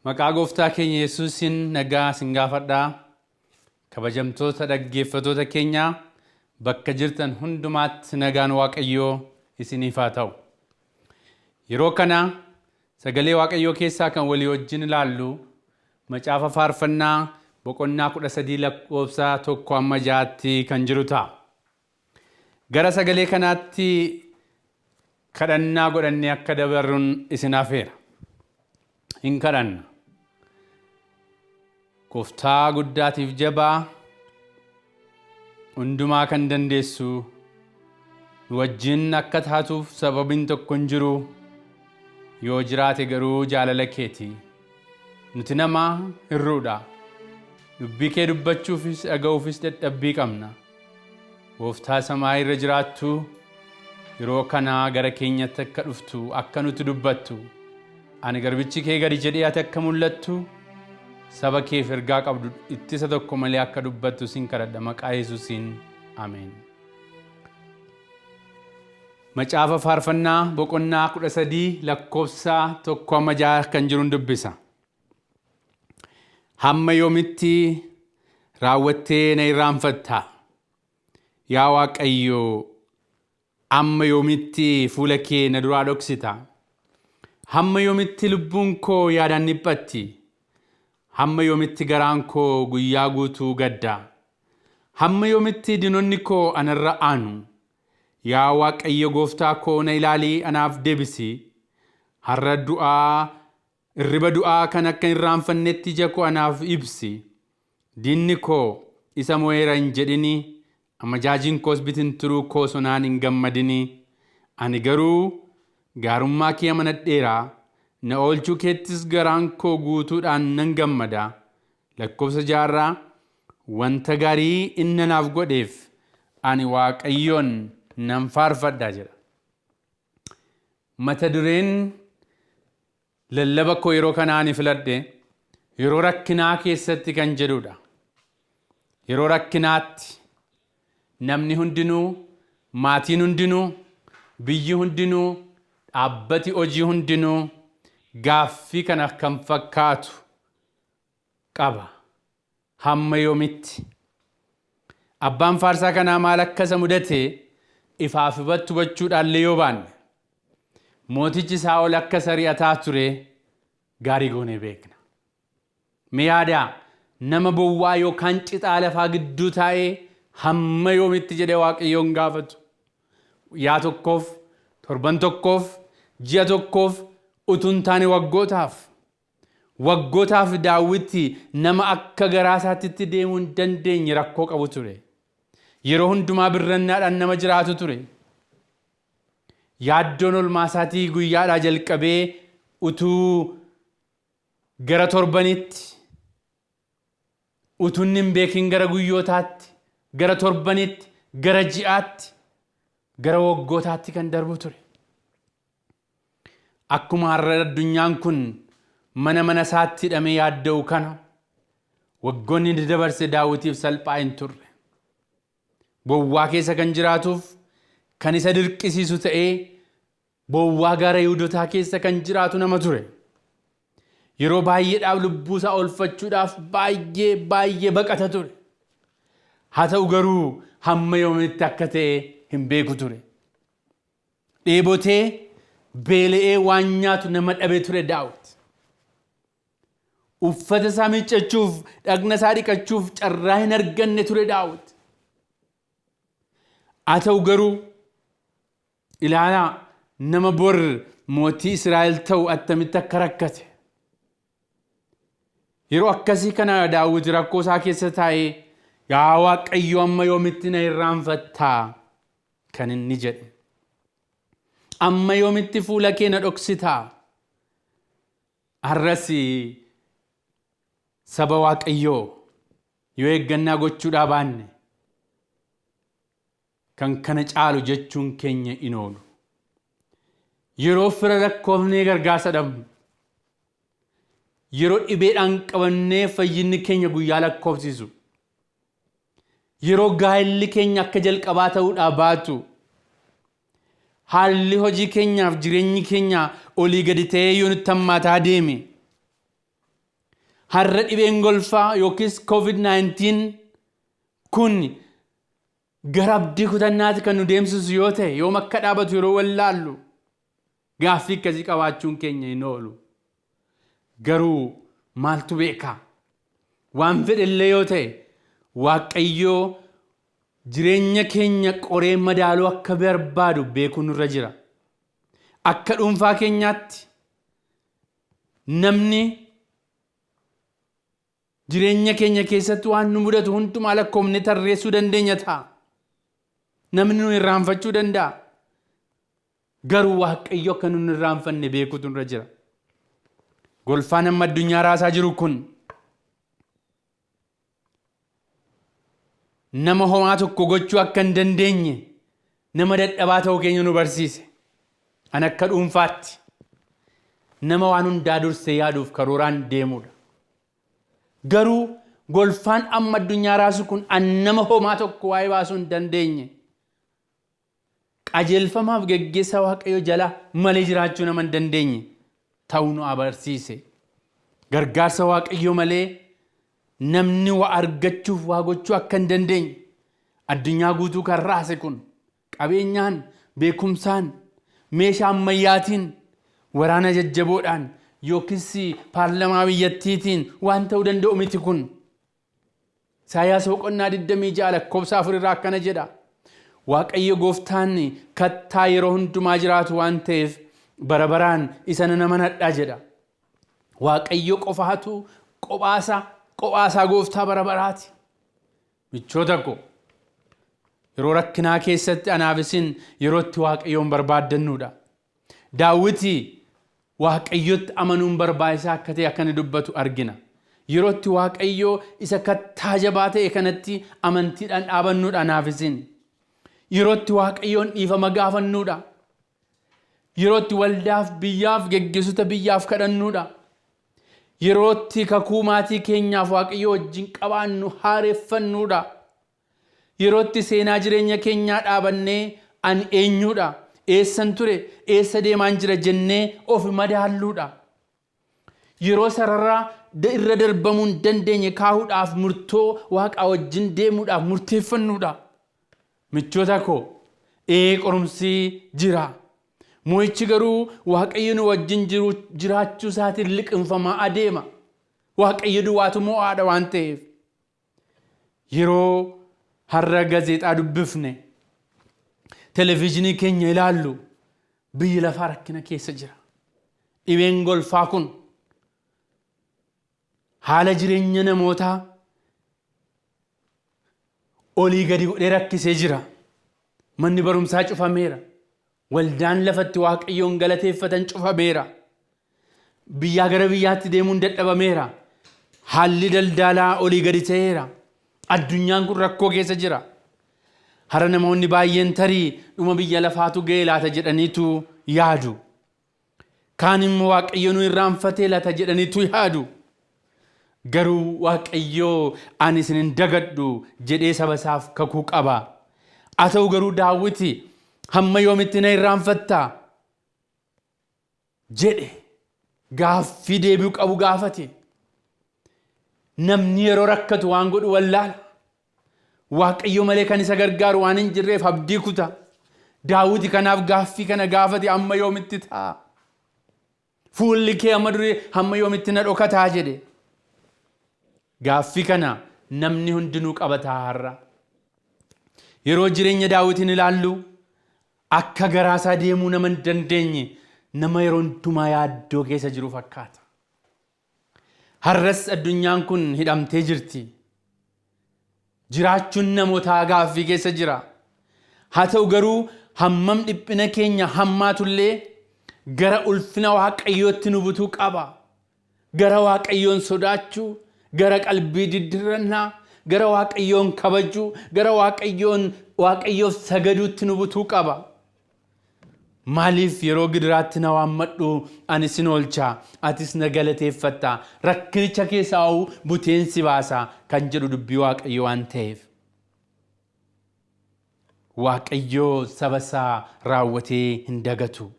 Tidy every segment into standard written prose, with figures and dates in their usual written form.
Maqaa gooftaa keenya Yesuusin nagaa sin gaafadhaa. Kabajamtoota dhaggeeffattoota keenya bakka jirtan hundumaatti nagaan Waaqayyoo isiniif haa ta'u. Yeroo kana sagalee Waaqayyoo keessaa kan walii wajjin ilaallu macaafa faarfannaa boqonnaa 13 lakkoofsa 1-6 kan jiru ta'a. Gara sagalee kanaatti kadhannaa godhannee akka dabarruun isin affeera. Hin kadhanna. Gooftaa guddaatiif jabaa hundumaa kan dandeessu nu wajjin akka taatuuf sababiin tokko hin jiru. Yoo jiraate garuu jaalala keeti. Nuti nama hirruudha. Dubbii kee dubbachuufis dhaga'uufis dadhabbii qabna. Gooftaa samaa irra jiraattu yeroo kana gara keenyatti akka dhuftu akka nuti dubbattu ani garbichi kee gadi jedhee ati akka mul'attu saba keef ergaa qabdu ittisa tokko malee akka dubbattu sin kadhadha maqaa Yesuusiin ameen. Macaafa faarfannaa boqonnaa 13 lakkoofsa 1-6 kan jiruun dubbisa. Hamma yoomitti raawwattee na irraanfatta? Yaa Waaqayyo, amma yoomitti fuula kee na duraa dhoksita? Hamma yoomitti lubbuun koo yaadaan dhiphatti? Hamma yoomitti garaan koo guyyaa guutuu gadda? Hamma yoomitti diinonni koo anarra aanu? Yaa Waaqayyo gooftaa koo na ilaalii anaaf deebisi. Har'a irriba du'aa kan akka hin irraanfannetti ija koo anaaf ibsi. Diinni koo isa mo'eera hin jedhini. Amajaajiin koos bitinturuu koo sonaan hin gammadini. Ani garuu gaarummaa kee amanadheera. Na oolchuu keettis garaan koo guutuudhaan nan gammada. Lakkoofsa 6 wanta gaarii inni naaf godheef ani Waaqayyoon nan faarfadha jedha. Mata dureen lallaba koo yeroo kanaa ani filadhe yeroo rakkinaa keessatti kan jedhudha. Yeroo rakkinaatti namni hundinuu, maatiin hundinuu, biyyi hundinuu, dhaabbati hojii hundinuu gaaffii kana kan fakkaatu qaba. Hamma yoomitti? Abbaan faarsaa kanaa maal akka isa mudate ifaaf ifatti hubachuudhaan yoo baanne mootichi Saa'ol akka sari'ataa ture gaarii goonee beekna. Mee yaadaa nama bowwaa yookaan cixaa lafaa gidduu taa'ee hamma yoomitti jedhee Waaqayyoon gaafatu? Yaa tokkoof, torban tokkoof, ji'a tokkoof utuu hin taane waggootaaf Daawiti nama akka garaa isaatti deemuu hin dandeenye rakkoo qabu ture. Yeroo hundumaa birrannaadhaan nama jiraatu ture. Yaaddoon olmaa isaatii guyyaadhaa jalqabee utuu gara torbanitti, utuu hin beekin gara guyyootaatti, gara torbanitti, gara ji'aatti, gara waggootaatti kan darbu ture. Akkuma har'a addunyaan kun mana isaatti hidhamee yaadda'u kana waggoonni dabarse Daawitiif salphaa hin turre. Bowwaa keessa kan jiraatuuf kan isa dirqisiisu ta'ee bowwaa gaara Yihuudootaa keessa kan jiraatu nama ture. Yeroo baay'eedhaaf lubbuu isaa oolfachuudhaaf baay'ee baqata ture. Haa ta'u garuu hamma yoomitti akka ta'e hin beeku ture. Dheebotee beela'ee waan nyaatu nama dhabee ture Daawit. Uffata isaa miiccachuuf, dhagna isaa dhiqachuuf carraa hin arganne ture Daawit. Haa ta'u garuu ilaalaa nama bor mootii Israa'el ta'u attamitti akka rakkate. Yeroo akkasii kana Daawit rakkoo isaa keessa taa'ee yaa Waaqayyo amma yoomitti na irraanfattaa kan inni jedhe. Amma yoomitti fuula kee na dhoksitaa? Har'as saba Waaqayyoo yoo eeggannaa gochuudhaa baanne kan kana caalu jechuun keenya hin oolu. Yeroo fira rakkoofnee gargaarsa dhabnu, yeroo dhibeedhaan qabannee fayyinni keenya guyyaa lakkoofsisu, yeroo gaa'elli keenya akka jalqabaa ta'uudhaa baatu, haalli hojii keenyaaf jireenyi keenya olii gadi ta'ee yoo nutti hammaataa deeme har'a dhibeen golfaa yookiis COVID-19 kun gara abdii kutannaatti kan nu deemsisu yoo ta'e yoom akka dhaabatu yeroo wallaallu gaaffii akkasii qabaachuun keenya hin oolu. Garuu maaltu beeka? Waan fedhellee yoo ta'e Waaqayyoo jireenya keenya qoree madaaluu akka barbaadu beekuu nurra jira. Akka dhuunfaa keenyaatti namni jireenya keenya keessatti waan nu mudatu hundumaa lakkoofne tarreessuu dandeenya ta'a. Namni nu irraanfachuu danda'a. Garuu Waaqayyo akka nu irraanfanne beekuutu nurra jira. Golfaan amma addunyaa raasaa jiru kun nama homaa tokko gochuu akka hin dandeenye nama dadhabaa ta'uu keenya nu barsiise. An akka dhuunfaatti nama waan hundaa dursee yaaduuf karooraan deemudha. Garuu golfaan amma addunyaa raasu kun an nama homaa tokko waa'ee baasuu hin dandeenye. Qajeelfamaaf geggeessaa Waaqayyo jala malee jiraachuu nama hin dandeenye ta'uu nu agarsiise. Gargaarsa Waaqayyo malee namni waa argachuuf waa gochuu akka hin dandeenye addunyaa guutuu kan raase kun qabeenyaan, beekumsaan, meeshaa ammayyaatiin, waraana jajjaboodhaan yookiis paarlamaa biyyattiitiin waan ta'uu danda'u miti kun. Isaayyaas boqonnaa 26 lakkoofsa 4 irraa akkana jedha. Waaqayyo gooftaan kattaa yeroo hundumaa jiraatu waan ta'eef bara baraan isa nama nadhaa jedha. Waaqayyo qofaatu qophaasaa gooftaa bara baraati. Michoota ko yeroo rakkinaa keessatti anaafisiin yeroo itti Waaqayyoon barbaaddannuudha. Daawiti Waaqayyotti amanuun barbaachisaa akka ta'e akkana dubbatu argina. Yeroo itti Waaqayyo isa kattaa jabaa ta'e kanatti amantiidhaan dhaabannuudha anaafisiin. Yeroo itti Waaqayyoon dhiifama gaafannuudha. Yeroo itti waldaaf biyyaaf geggeessota biyyaaf kadhannuudha. Yeroo itti kakuu maatii keenyaaf Waaqayyo wajjin qabaannu haareeffannuudha. Yeroo itti seenaa jireenya keenyaa dhaabannee an eenyuudha, eessan ture, eessa deemaan jira jennee of madaalluudha. Yeroo sararraa irra darbamuu hin dandeenye kaahuudhaaf murtoo Waaqa wajjin deemuudhaaf murteeffannuudha. Michoota ko qorumsi jira. Mo'ichi garuu Waaqayyo nu wajjin jiraachuu isaatiin liqinfamaa adeema. Waaqayyo duwwaatu mo'aadha waan ta'eef. Yeroo har'a gaazexaa dubbifne, televezyiinii keenya ilaallu biyyi lafaa rakkina keessa jira. Dhibeen golfaa kun haala jireenya namootaa olii gadi godhee rakkisee jira. Manni barumsaa cufameera. Waldaan lafatti Waaqayyoon galateeffatan cufameera. Biyyaa gara biyyaatti deemuun dadhabameera. Haalli daldalaa olii gadi ta'eera. Addunyaan kun rakkoo keessa jira. Har'a namoonni baay'een tarii dhuma biyya lafaatu ga'e laata jedhaniitu yaadu. Kaan immoo Waaqayyo nu irraanfatee laata jedhaniitu yaadu. Garuu Waaqayyo ani isin hin dagadhu jedhee saba isaaf kakuu qaba. Haa ta'u garuu Daawiti hamma yoomitti na irraanfattaa jedhe gaaffii deebi'u qabu gaafate. Namni yeroo rakkatu waan godhu wallaala. Waaqayyo malee kan isa gargaaru waan hin jirreef abdii kuta. Daawiti kanaaf gaaffii kana gaafate hamma yoomitti ta'a. Fuulli kee amma durii hamma yoomitti na dhokataa jedhe. Gaaffii kana namni hundinuu qabataa har'a. Yeroo jireenya Daawitiin ilaallu akka garaasaa deemuu nama hin dandeenye nama yeroo hundumaa yaaddoo keessa jiru fakkaata. Har'as addunyaan kun hidhamtee jirti. Jiraachuun namootaa gaaffii keessa jira. Haa ta'u garuu hammam dhiphina keenya hammaatullee gara ulfina Waaqayyootti nu butuu qaba. Gara Waaqayyoon sodaachuu, gara qalbii diddirrannaa, gara Waaqayyoon kabajuu, gara Waaqayyoof sagaduutti nu butuu qaba. Maaliif yeroo gidiraatti na waammadhu ani sin oolcha, atis na galateeffatta, rakkinicha keessaa buteen si baasa kan jedhu dubbii Waaqayyo waan ta'eef. Waaqayyo saba isaa raawwatee hin dagatu.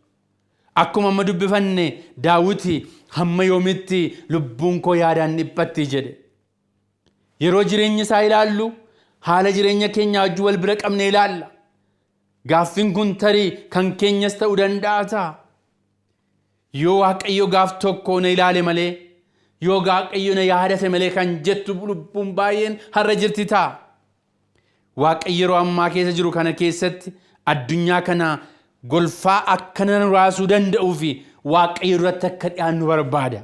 akkuma amma dubbifanne Daawiti hamma yoomitti lubbuun koo yaadaan dhiphatti jedhe. Yeroo jireenya isaa ilaallu haala jireenya keenya wajjin wal bira qabne ilaalla. Gaaffiin kun tarii kan keenyas ta'uu danda'a ta'a. Yoo Waaqayyo gaaf tokko na ilaale malee, yoo Waaqayyo na yaadate malee kan jettu lubbuun baay'een har'a jirti ta'a. Waaqayyo yeroo ammaa keessa jiru kana keessatti addunyaa kana golfaa akkana nu raasuu danda'uu fi Waaqayyo irratti akka dhiyaannu barbaada.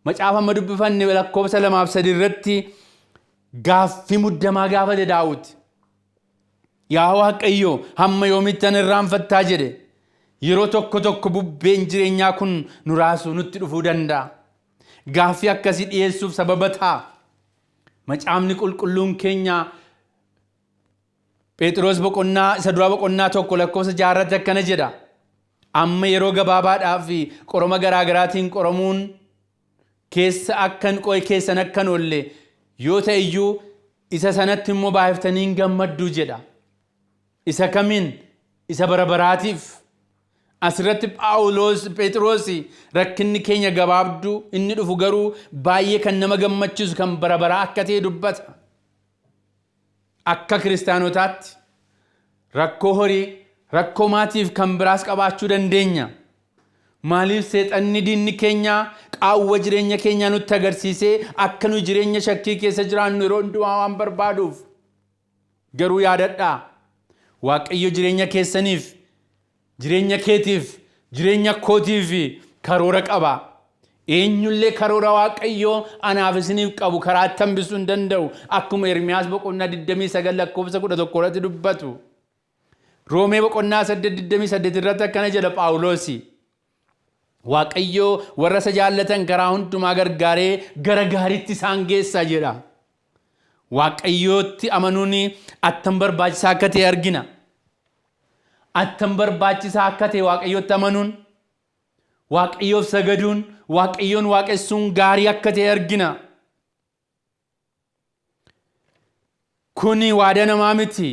Macaafa amma dubbifanne lakkoofsa 2-3 irratti gaaffii muddamaa gaafate Daawit. Yaa Waaqayyo hamma yoomitti ana irraanfattaa jedhe. Yeroo tokko bubbeen jireenyaa kun nu raasuu nutti dhufuu danda'a. Gaaffii akkasii dhiyeessuuf sababa ta'a. Macaafni qulqulluun keenya Phexros isa duraa boqonnaa 1 lakkoofsa 6 irratti akkana jedha. Amma yeroo gabaabaadhaaf qoroma garaagaraatiin qoramuun keessan akkan oolle yoo ta'e iyyuu isa sanatti immoo baay'iftanii hin gammaddu jedha. Isa kamiin? Isa bara baraatiif. Asirratti Phexros rakkinni keenya gabaabduu inni dhufu garuu baay'ee kan nama gammachiisu kan bara baraa akka ta'e dubbata. Akka kiristaanotaatti rakkoo horii, rakkoo maatiif kan biraas qabaachuu dandeenya. Maaliif seexanni diinni keenya qaawwa jireenya keenya nutti agarsiisee akka nu jireenya shakkii keessa jiraannu yeroo hundumaa waan barbaaduuf. Garuu yaadadhaa, Waaqayyo jireenya keessaniif, jireenya keetiif, jireenya kootiif karoora qaba. Eenyullee karoora Waaqayyo anaaf isiniif qabu karaa hambisuu hin danda'u. Akkuma Ermiyaas boqonnaa 29 lakkoofsa 11 irratti dubbatu. Roomee boqonnaa 8:28 irratti akkana jedha Phaawulos. Waaqayyo warra isa jaallatan karaa hundumaa gargaaree gara gaariitti isaan geessa jedha. Waaqayyootti amanuun attam barbaachisaa akka ta'e argina. Attam barbaachisaa akka ta'e Waaqayyootti amanuun, Waaqayyoof sagaduun, Waaqayyoon waaqessuun gaarii akka ta'e argina. Kuni waada namaa miti.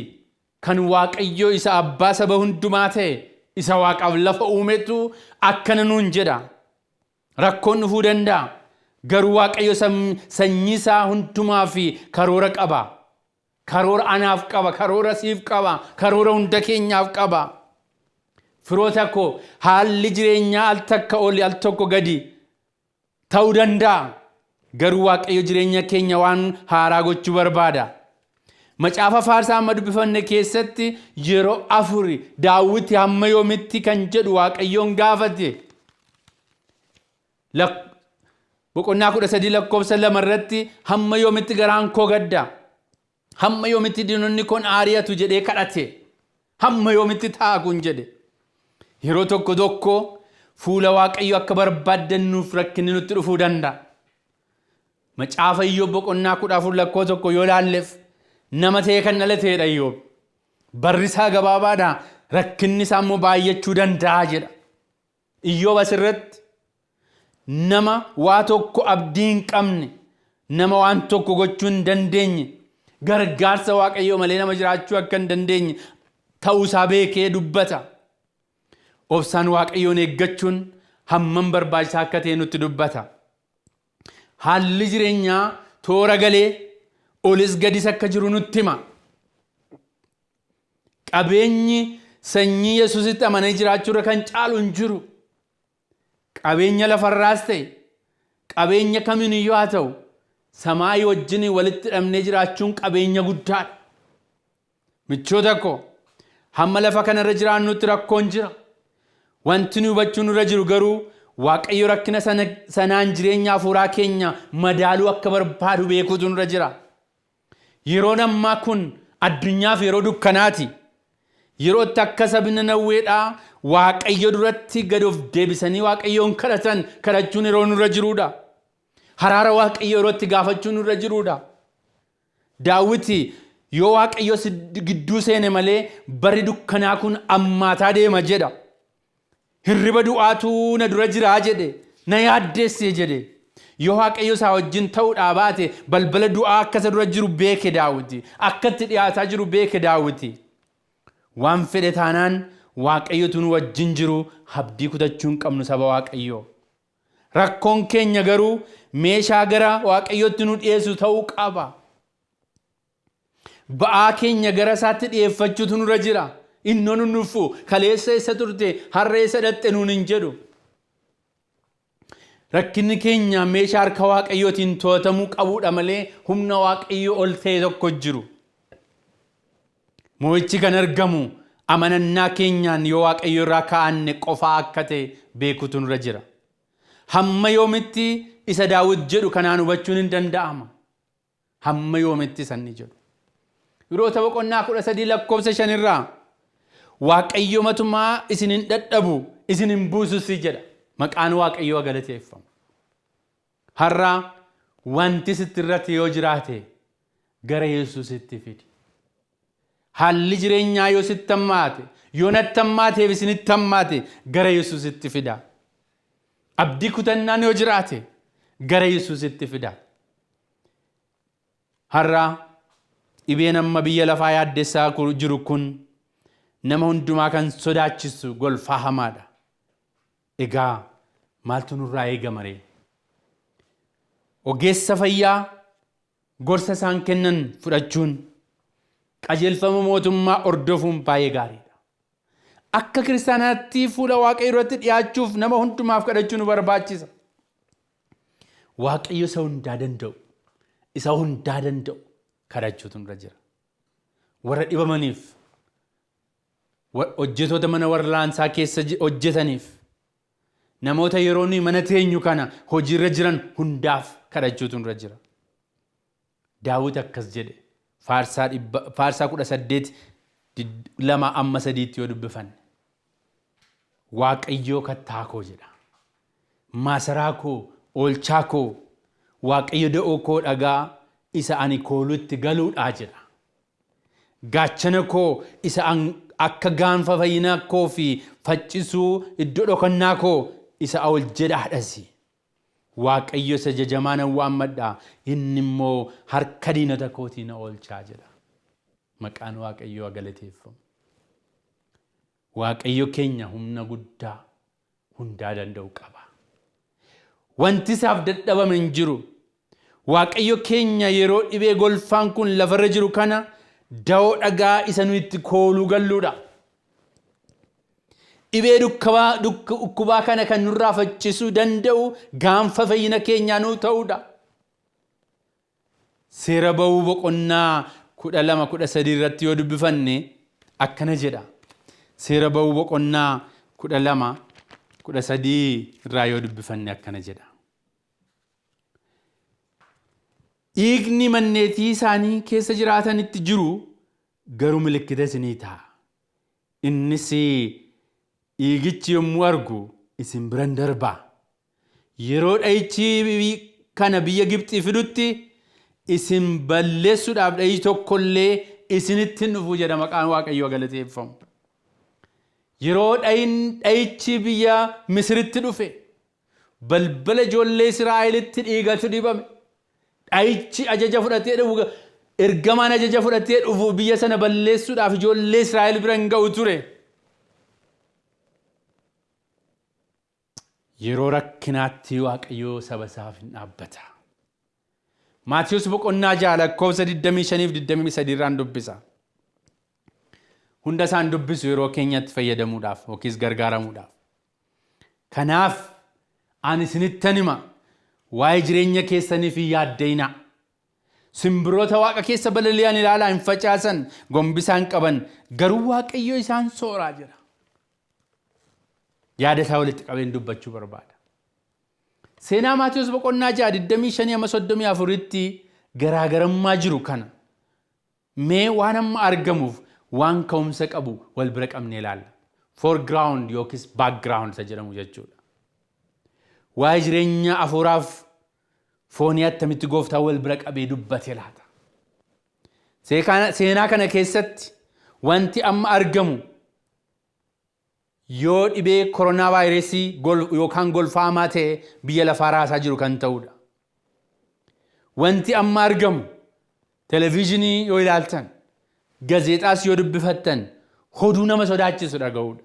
Kan Waaqayyo isa abbaa saba hundumaa ta'e, isa waaqaaf lafa uumetu akkana nuun jedha. Rakkoon dhufuu danda'a. Garuu Waaqayyo sanyii isaa hundumaa fi karoora qaba. Karoora anaaf qaba, karoora siif qaba, karoora hunda keenyaaf qaba. Firoota koo haalli jireenyaa al takka oli al tokko gadi ta'uu danda'a. Garuu Waaqayyo jireenya keenya waan haaraa gochuu barbaada. Macaafa Faarsaa amma dubbifanne keessatti yeroo 4 Daawit hamma yoomitti kan jedhu Waaqayyoon gaafate. Boqonnaa 13 lakkoofsa 2 irratti hamma yoomitti garaan koo gadda, hamma yoomitti diinonni koo aari'atu jedhee kadhate. Hamma yoomitti ta'a kun jedhe. Yeroo tokko fuula Waaqayyo akka barbaaddannuuf rakkinni nutti dhufuu danda'a. Macaafa Iyyoob boqonnaa 14 lakkoofsa 1 yoo ilaalleef nama ta'e kan dhalateedha Iyyoob. Barri isaa gabaabaadha, rakkinni isaa immoo baay'achuu danda'a jedha. Iyyoob asirratti nama waa tokko abdii hin qabne, nama waan tokko gochuu hin dandeenye, gargaarsa Waaqayyoo malee nama jiraachuu akka hin dandeenye ta'uusaa beekee dubbata. Obsaan Waaqayyoon eeggachuun hammam barbaachisaa akka ta'e nutti dubbata. Haalli jireenyaa toora galee olis gadis akka jiru nutti hima. Qabeenyi sanyii Yesuusitti amanee jiraachuurra kan caalu hin jiru. Qabeenya lafarraas ta'e, qabeenya kamiiniyyuu haa ta'u, samaayii wajjin walitti hidhamnee jiraachuun qabeenya guddaadha. Michoota koo hamma lafa kanarra jiraannutti rakkoon jira. Wanti nu hubachuu nurra jiru garuu Waaqayyo rakkina sanaan jireenya hafuuraa keenya madaaluu akka barbaadu beekuutu nurra jira. Yeroon ammaa kun addunyaaf yeroo dukkanaati. Yeroo itti akka sabni Nanawweedhaa Waaqayyo duratti gad of deebisanii Waaqayyoon kadhachuun yeroo nurra jiruudha. Haraara Waaqayyo yeroo itti gaafachuun nurra jiruudha. Daawit yoo Waaqayyo gidduu seene malee barri dukkanaa kun ammaataa deema jedha. Hirriba du'aatu na dura jira jedhe, na yaaddeesse jedhe. Yoo Waaqayyo isaa wajjin ta'uudhaa baate balbala du'aa akka isa dura jiru beeke Daawit. Akka itti dhiyaataa jiru beeke Daawit. Waan fedhe taanaan waaqayyotu nu wajjin jiru abdii kutachuun qabnu saba waaqayyoo. Rakkoon keenya garuu meeshaa gara waaqayyootti nu dhiyeessu ta'uu qaba. Ba'aa keenya gara isaatti dhiyeeffachuutu nurra jira. Innoo nu nufu kaleessa isa turte harree isa dhatte nuun hin jedhu. Rakkinni keenya meeshaa harka waaqayyootiin to'atamuu qabuudha malee humna waaqayyoo ol ta'e tokko jiru. Mo'ichi kan argamu amanannaa keenyaan yoo waaqayyo irraa kaa'anne qofaa akka ta'e beekuutu nurra jira. Hamma yoomitti isa Daawit jedhu kanaan hubachuun hin danda'ama. Hamma yoomitti sanni jedhu. Ibroota boqonnaa 13 lakkoofsa 5 irraa waaqayyo matumaa isin hin dadhabu isin hin buusus jedha. Maqaan waaqayyoo galateeffamu. Har'a wanti sitti irratti yoo jiraate gara Yesuusitti fidi. Haalli jireenyaa yoo sitti hammaate yoo natti hammaateef isinitti hammaate gara Yesuusitti fida. Abdii kutannaan yoo jiraate gara Yesuusitti fida. Har'a dhibeen amma biyya lafaa yaaddessaa jiru kun nama hundumaa kan sodaachisu golfaa hamaadha. Egaa maaltu nurraa eegama ree? Ogeessa fayyaa gorsa isaan kennan fudhachuun qajeelfama mootummaa hordofuun baay'ee gaariidha. Akka kiristaanaatti fuula waaqayyo irratti dhiyaachuuf nama hundumaaf kadhachuu nu barbaachisa. Waaqayyo isa hundaa danda'u kadhachuutu nurra jira. Warra dhibamaniif, hojjetoota mana wal'aansaa keessa hojjetaniif, namoota yeroo nuyi mana teenyu kana hojiirra jiran hundaaf kadhachuutu nurra jira. Daawit akkas jedhe faarsaa 18:2-3 yoo dubbifanne. Waaqayyoo kattaa koo jedha. Maasaraa koo, oolchaa koo, waaqayyo da'oo koo dhagaa isa ani koolutti galuudhaa jedha. Gaachana koo isa akka gaanfa fayyinaa koo fi faccisuu iddoo dhokannaa koo isa ol jedhaadhasi. Waaqayyo isa jajamaa nan waammadha inni immoo harka diinota kootii na oolchaa jedha. Maqaan waaqayyoo galateeffamu. Waaqayyo keenya humna guddaa hundaa danda'u qaba. Wanti isaaf dadhabame hin jiru. Waaqayyo keenya yeroo dhibee golfaan kun lafarra jiru kana da'oo dhagaa isa nu itti kooluu galluudha. Dhibee dhukkubaa kana kan nurraa faccisuu danda'u gaanfa fayyina keenyaa nuu ta'uudha. Seera ba'uu boqonnaa 12-13 irratti yoo dubbifanne akkana jedha. Seera ba'uu boqonnaa 12-13 irraa yoo dubbifanne akkana jedha. Dhiigni manneetii isaanii keessa jiraatanitti jiru garuu milikkita isinii ta'a. Innis dhiigichi yommuu argu isin biran darba. Yeroo dha'ichi kana biyya Gibxii fidutti isin balleessuudhaaf dha'ichi tokkollee isinitti hin dhufu jedha. Maqaan waaqayyoo galateeffamu. Yeroo dha'ichi biyya Misiritti dhufe balbala ijoollee Israa'elitti dhiigatu dibame. Dha'ichi ajaja fudhatee dhufu ergamaan ajaja fudhatee dhufu biyya sana balleessuudhaaf ijoollee Israa'el bira hin ga'u ture. Yeroo rakkinaatti waaqayyoo saba isaaf hin dhaabbata. Maatiyus boqonnaa 6:25-23 irraan dubbisa. Hunda isaan dubbisu yeroo keenyatti fayyadamuudhaaf yookiis gargaaramuudhaaf. Kanaaf ani isinittan hima waa'ee jireenya keessaniif hin yaaddeenaa. Simbirroota waaqa keessa balali'an ilaalaa hin facaasan, gombisaan qaban, garuu waaqayyo isaan sooraa jira. Yaada isaa walitti qabeen dubbachuu barbaada. Seenaa Maatiyus boqonnaa 6:25-34tti garaagarummaa jiru kana mee waan amma argamuuf waan ka'umsa qabu wal bira qabnee ilaalla. Foreground yookiis background isa jedhamu jechuudha. Waa'ee jireenya afuuraaf foonii attamitti gooftaa wal bira qabee dubbate laata. Seenaa kana keessatti wanti amma argamu yoo dhibee koronaa vaayirasii yookaan golfaamaa ta'e biyya lafaa raasaa jiru kan ta'udha. Wanti amma argamu televiizinii yoo ilaaltan, gazeexaas yoo dubbifattan, hoduu nama sodaachisu dhaga'uudha.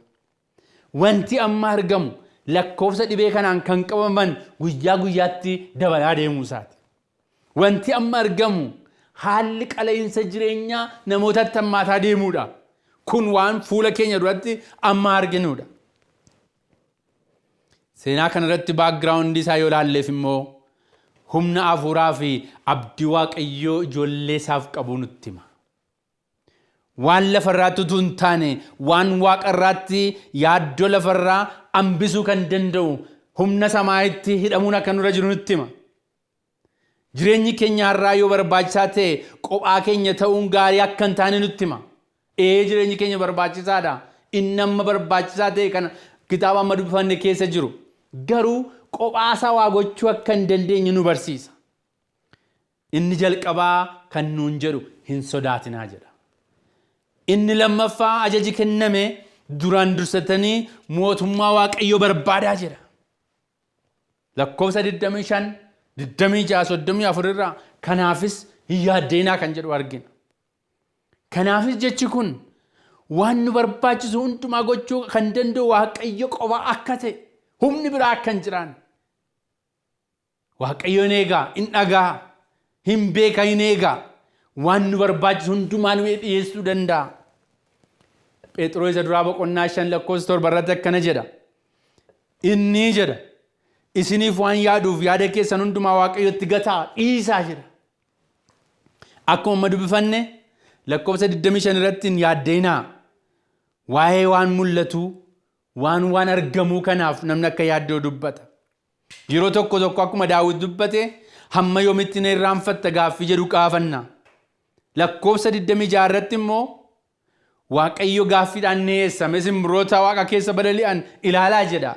wanti amma argamu lakkoofsa dhibee kanaan kan qabaman guyyaa guyyaatti dabalaa deemuu isaati. Wanti amma argamu haalli qala'iinsa jireenyaa namootatti hammaataa deemuudha. Kun waan fuula keenya duratti amma arginuudha. Seenaa kanarratti baakgiraawundi isaa yoo ilaalleef immoo humna hafuuraa fi abdii Waaqayyoo ijoollee isaaf qabu nutti hima. Waan lafarraatti utuu hin taane waan waaqarraatti yaaddoo lafarraa hambisuu kan danda'u humna samaa'itti hidhamuun akka nurra jiru nutti hima. Jireenyi keenya har'aa yoo barbaachisaa ta'e kophaa keenya ta'uun gaarii akka hin taane nutti hima. Jireenyi keenya barbaachisaadha. Inni amma barbaachisaa ta'e kana kitaaba amma dubbifanne keessa jiru. Garuu kophaa isaa waa gochuu akka hin dandeenye nu barsiisa. Inni jalqabaa kan nuun jedhu hin sodaatinaa jedha. Inni lammaffaa ajaji kenname duraan dursatanii mootummaa Waaqayyoo barbaadaa jedha. Lakkoofsa 25, 26, 34 irraa kanaafis hin yaaddeenaa kan jedhu argina. Kanaafis jechi kun waan nu barbaachisu hundumaa gochuu kan danda'u Waaqayyo qofa akka ta'e, humni biraa akka hin jiraanne. Waaqayyoon eegaa, hin dhagaa, hin beeka, hin eegaa. Waan nu barbaachisu hundumaa nu dhiyeessuu danda'a. Phexros isa duraa boqonnaa 5 lakkoofsa 7 irratti akkana jedha. Inni jedha isiniif waan yaaduuf yaada keessan hundumaa Waaqayyotti gataa dhiisaa jedha. Akkuma amma dubbifanne lakkoofsa 25 irratti hin yaaddeenaa. Waa'ee waan mul'atu waan argamuu kanaaf namni akka yaaddoo dubbata. Yeroo tokko akkuma Daawit dubbate hamma yoomitti na irraanfatta gaaffii jedhu kaafanna. Lakkoofsa 26 irratti immoo Waaqayyo gaaffiidhaan dhiyeessame simbirroota waaqa keessa balali'an ilaalaa jedha.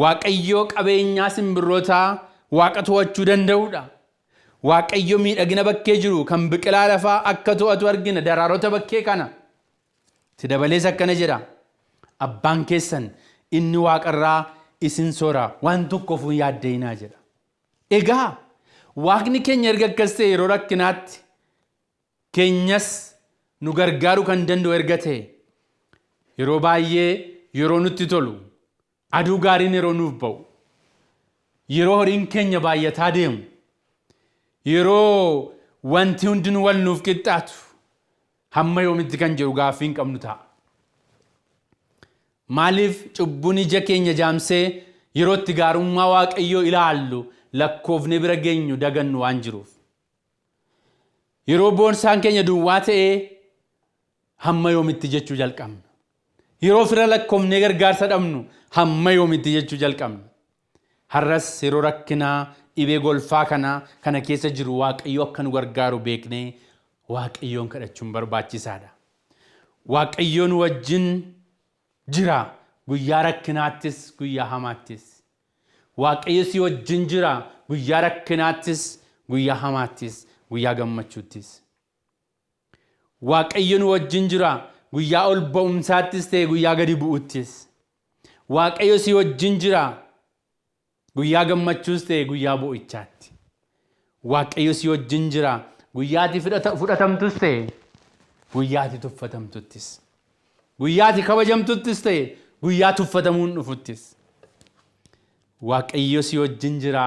Waaqayyo qabeenyaa simbirrootaa waaqa to'achuu danda'uudha. Waaqayyo miidhagina bakkee jiru kan biqilaa lafaa akka to'atu argina daraarota bakkee kana. Itti dabalees akkana jedha. Abbaan keessan inni waaqarraa isin soora waan tokkoof hin yaaddeenaa jedha. Egaa waaqni keenya erga akkas ta'e yeroo rakkinaatti keenyas nu gargaaruu kan danda'u erga ta'e yeroo baay'ee yeroo nutti tolu aduu gaariin yeroo nuuf ba'u yeroo horiin keenya baay'ataa deemu yeroo wanti hundinuu wal nuuf qixxaatu hamma yoomitti kan jedhu gaaffii hin qabnu ta'a. Maaliif cubbuun ija keenya jaamsee yeroo itti gaarummaa Waaqayyoo ilaallu lakkoofne bira geenyu dagannu waan jiruuf. Yeroo boonsaan keenya duwwaa ta'ee hamma yoomitti jechuu jalqabna. Yeroo fira lakkoofnee gargaarsa dhabnu hamma yoomitti jechuu jalqabna. Har'as yeroo rakkinaa dhibee golfaa kana keessa jiru Waaqayyo akka nu gargaaru beeknee Waaqayyoon kadhachuun barbaachisaadha. Waaqayyoon wajjin jira guyyaa rakkinaattis guyyaa hamaattis. Waaqayyo si wajjin jira guyyaa rakkinaattis guyyaa hamaattis guyyaa gammachuuttis. Waaqayyoon wajjin jira guyyaa ol ba'umsaattis ta'e guyyaa gadi bu'uttis. Waaqayyo si wajjin jira guyyaa gammachuus ta'e guyyaa boo'ichaatti. Waaqayyo si wajjin jira guyyaati fudhatamtus ta'e guyyaati tuffatamtuttis. Guyyaati kabajamtuttis ta'e guyyaa tuffatamuun dhufuttis. Waaqayyo si wajjin jira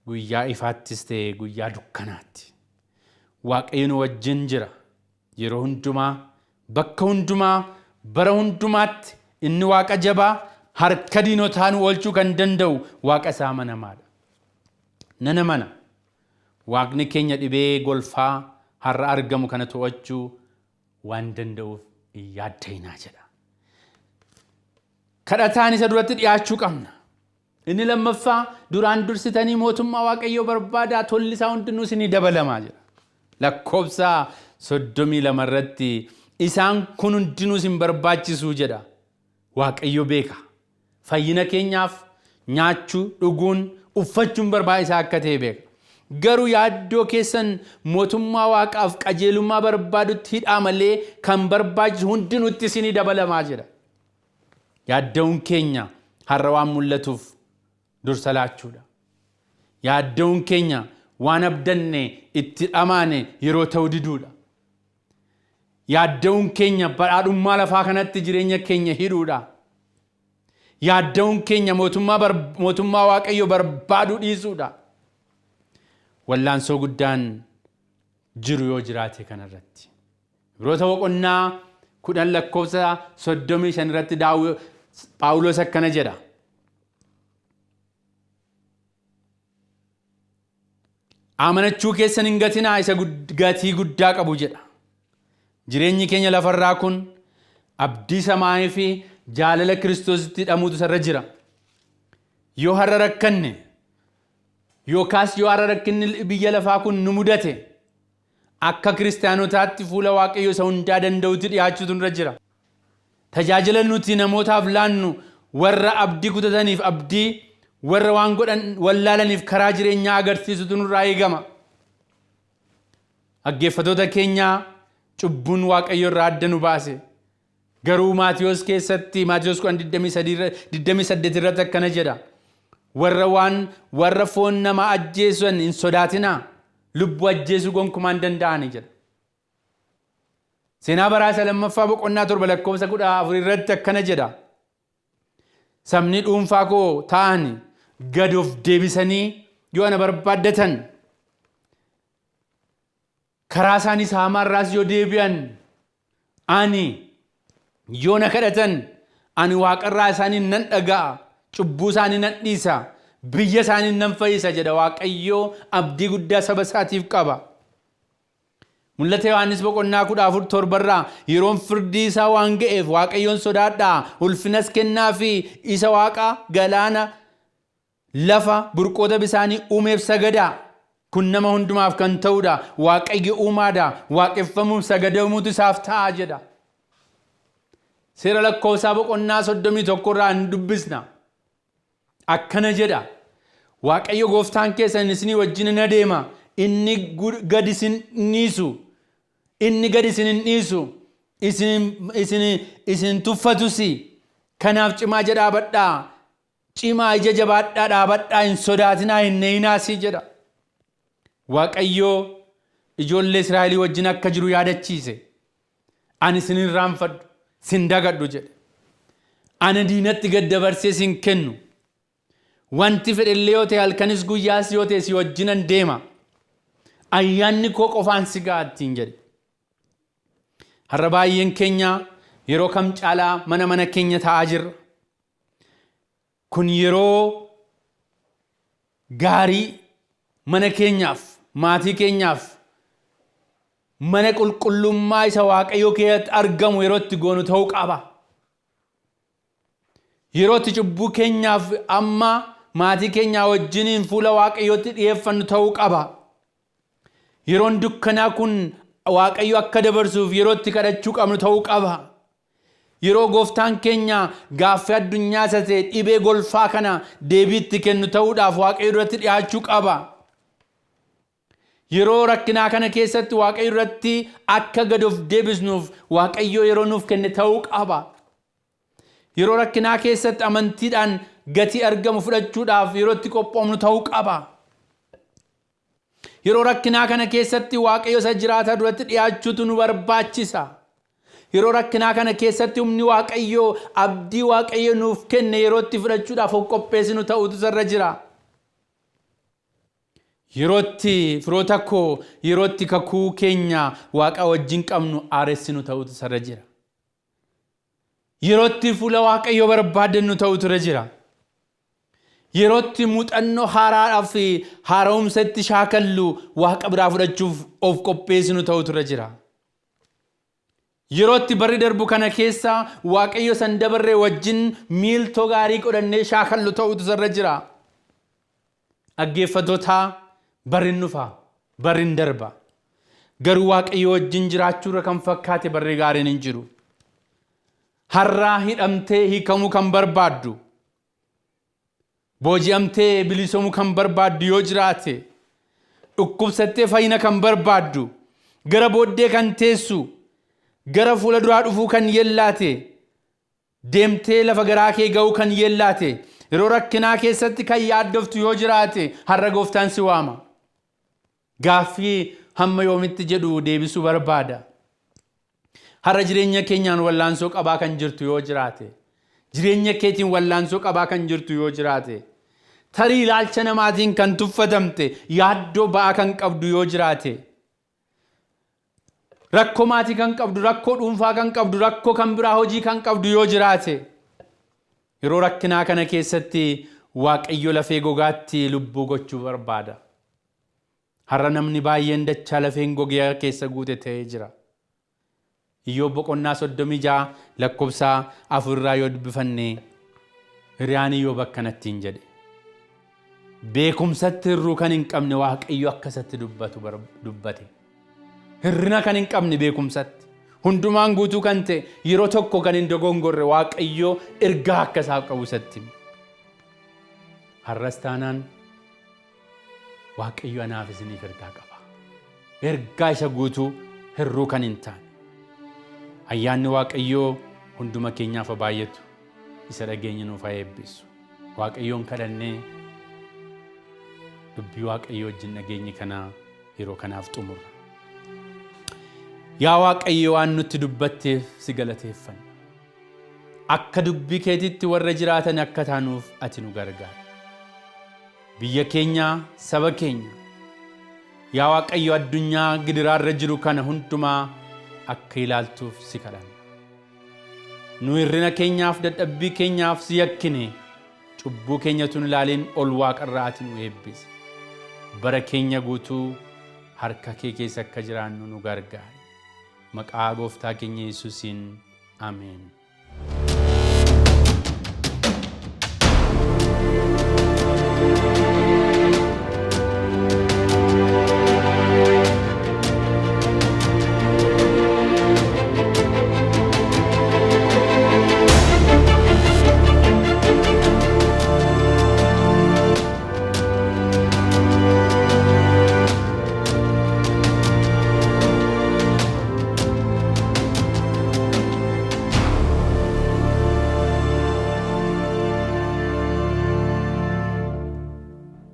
guyyaa ifaattis ta'e guyyaa dukkanaatti. Waaqayyo nu wajjin jira yeroo hundumaa bakka hundumaa bara hundumaatti inni Waaqa jabaa harka diinotaa nu oolchuu kan danda'u Waaqa isaa amanamaadha. Nana mana Waaqni keenya dhibee golfaa har'a argamu kana to'achuu waan danda'uuf hin yaaddeenaa jedha. Kadhataan isa duratti dhiyaachuu qabna. Inni lammaffaa duraan dursitanii mootummaa Waaqayyoo barbaadaa tolli isaa hundinuu isinii dabalamaa jedha. Lakkoofsa 32 irratti isaan kun hundinuu isin barbaachisuu jedha. Waaqayyo beeka. Fayyina keenyaaf nyaachuu, dhuguun, uffachuun barbaachisaa akka ta'e beeka. Garuu yaaddoo keessan mootummaa Waaqaaf qajeelummaa barbaadutti hidhaa malee kan barbaachisu hundinuutti isinii dabalamaa jedha. Yaaddoon keenya har'a waan mul'atuuf dursa laachuudha. Yaaddoon keenya waan abdanne itti dhamaane yeroo ta'u diduudha. Yaadda'uun keenya badhaadhummaa lafaa kanatti jireenya keenya hidhuudha. Yaadda'uun keenya mootummaa Waaqayyo barbaaduu dhiisuudha. Wallaansoo guddaan jiru yoo jiraate kanarratti. Ibroota boqonnaa 10:35 irratti Phaawulos akkana jedha. Amanachuu keessan hin gatinaa isa gatii guddaa qabu jedha. Jireenyi keenya lafarraa kun abdii samaayii fi jaalala Kiristoositti hidhamuutu sarra jira. Yoo har'a rakkanne yookaas yoo har'a rakkinni biyya lafaa kun nu mudate akka kiristaanotaatti fuula Waaqayyo isa hundaa danda'utti dhiyaachuutu nurra jira. Tajaajila nuti namootaaf laannu warra abdii kutataniif abdii, warra waan godhan wallaalaniif karaa jireenyaa agarsiisutu nurraa eegama. Dhaggeeffattoota keenyaa cubbuun Waaqayyo irraa adda nu baase. Garuu Maatiyos keessatti Maatiyos 28 irratti akkana jedha. Warra foon nama ajjeesan hin sodaatinaa, lubbuu ajjeesuu gonkumaa hin danda'ani jedha. Seenaa Baraa 2:7 irratti akkana jedha. Sabni dhuunfaa koo ta'ani gad of deebisanii yoo ana barbaaddatan, karaa isaanii haamaarraas yoo deebi'an, ani yoo na kadhatan, ani Waaqarraa isaanii nan dhaga'a, cubbuu isaanii nan dhiisa, biyya isaanii nan fayyisa jedha. Waaqayyo abdii guddaa saba isaatiif qaba. Mul'ata Yohaannis 14:7 yeroon firdii isaa waan ga'eef Waaqayyoon sodaadhaa, ulfinas kennaa fi isa Waaqa galaana lafa burqoota bisaanii uumeef sagadaa. Kun nama hundumaaf kan ta'udha. Waaqayyo uumaadha. Waaqeffamuuf sagadamuutu isaaf ta'a jedha. Seera lakkoofsaa 31 hin dubbisna. Akkana jedha. Waaqayyo gooftaan keessan isinii wajjin na deema. Inni gad isin dhiisu. Inni gad isin hin dhiisu. Isin tuffatusi. Kanaaf cimaa dhaabadhaa. Cimaa ija jabaadhaa dhaabadhaa, hin sodaatinaa, hin neeyinaasii jedha. Waaqayyo ijoollee Israa'elii wajjin akka jiru yaadachiise. Ani isin hin irraanfadhu, sin dagadhu jedhe. Ani diinatti gad dabarsee sin kennu. Wanti fedhellee yoo ta'e halkanis guyyaas yoo ta'e si wajjinan deema. Ayyaanni koo qofaan si ga'a ittiin jedhe. Har'a baay'een keenya yeroo kam caalaa mana keenya taa'aa jirra. Kun yeroo gaarii mana keenyaaf, maatii keenyaaf, mana qulqullummaa isa Waaqayyoo keessatti argamu yeroo itti goonu ta'uu qaba. Yeroo itti cubbuu keenyaaf amma maatii keenyaa wajjiniin fuula Waaqayyootti dhiyeeffannu ta'uu qaba. Yeroon dukkanaa kun Waaqayyo akka dabarsuuf yeroo itti kadhachuu qabnu ta'uu qaba. Yeroo gooftaan keenya gaaffii addunyaa ta'e dhibee golfaa kana deebii itti kennu ta'uudhaaf Waaqayyo duratti dhiyaachuu qaba. Yeroo rakkinaa kana keessatti Waaqayyo duratti akka gad of deebisnuuf Waaqayyo yeroo nuuf kenne ta'uu qaba. Yeroo rakkinaa keessatti amantiidhaan gatii argamu fudhachuudhaaf yeroo itti qophoomnu ta'uu qaba. Yeroo rakkinaa kana keessatti Waaqayyo isa jiraata duratti dhiyaachuutu nu barbaachisa. Yeroo rakkinaa kana keessatti humni Waaqayyo, abdii Waaqayyo nuuf kenne yeroo itti fudhachuudhaaf of qopheessinu ta'utu sarra jira. Yeroo itti firoota koo, yeroo itti kakuu keenya Waaqa wajjin qabnu aaressinu ta'utu sarra jira. Yeroo itti fuula Waaqayyo barbaaddannu ta'utu sarra jira. Yeroo itti muuxannoo haaraadhaaf haara'umsa itti shaakallu Waaqa biraa fudhachuuf of qopheessinu ta'utu sarra jira. Yeroo itti barri darbu kana keessa Waaqayyo san dabarree wajjin miiltoo gaarii godhannee shaakallu ta'utu sarra jira. Dhaggeeffattoota, barri dhufa, barri darba. Garuu Waaqayyo wajjin jiraachuurra kan fakkaate barri gaariin hin jiru. Har'aa hidhamtee hiikamuu kan barbaaddu, booji'amtee bilisoomuu kan barbaaddu yoo jiraate, dhukkubsattee fayyina kan barbaaddu, gara booddee kan teessu, gara fuula duraa dhufuu kan yellaate, deemtee lafa garaa kee ga'uu kan yellaate, yeroo rakkinaa keessatti kan yaaddoftu yoo jiraate har'a gooftaan si waama. Gaaffii hamma yoomitti jedhu deebisuu barbaada. Har'a jireenya keenyaan wallaansoo qabaa kan jirtu yoo jiraate, jireenya keetiin wallaansoo qabaa kan jirtu yoo jiraate, tarii ilaalcha namaatiin kan tuffatamte, yaaddoo ba'aa kan qabdu yoo jiraate, rakkoo maatii kan qabdu, rakkoo dhuunfaa kan qabdu, rakkoo kan biraa hojii kan qabdu yoo jiraate, yeroo rakkinaa kana keessatti Waaqayyo lafee gogaatti lubbuu gochuu barbaada. Har'a namni baay'een dachaa lafeen gogee keessa guute ta'ee jira. Iyyoob boqonnaa 36 lakkoofsa 4 yoo dubbifanne, hiriyaan Iyyoob akkanattiin jedhe. Beekumsatti hirruu kan hin qabne Waaqayyo akkasatti dubbate. Hirrina kan hin qabne beekumsatti, hundumaan guutuu kan ta'e, yeroo tokko kan hin dogongorre Waaqayyo ergaa akkasaa qabu isatti. Har'as taanaan Waaqayyo anaaf isiniif ergaa qaba. Ergaa isa guutuu hirruu kan hin taane. Ayyaanni Waaqayyoo hunduma keenyaaf baay'atu, isa dhageenya nuuf haa eebbisu. Waaqayyoon kadhannee dubbii Waaqayyoo wajjin dhageenye kana yeroo kanaaf xumurra. Yaa Waaqayyo, waan nutti dubbatteef si galateeffanna. Akka dubbii keetitti warra jiraatan akka taanuuf ati nu gargaari. Biyya keenya, saba keenya, yaa Waaqayyo, addunyaa gidiraarra jiru kana hundumaa akka ilaaltuuf si kadhanna. Nu hirrina keenyaaf, dadhabbii keenyaaf si yakkine, cubbuu keenya tun ilaalin ol Waaqarraa ati nu eebbisi. Bara keenya guutuu harka kee keessa akka jiraannu nu gargaari. Maqaa Gooftaa keenya Yesuusiin, ameen.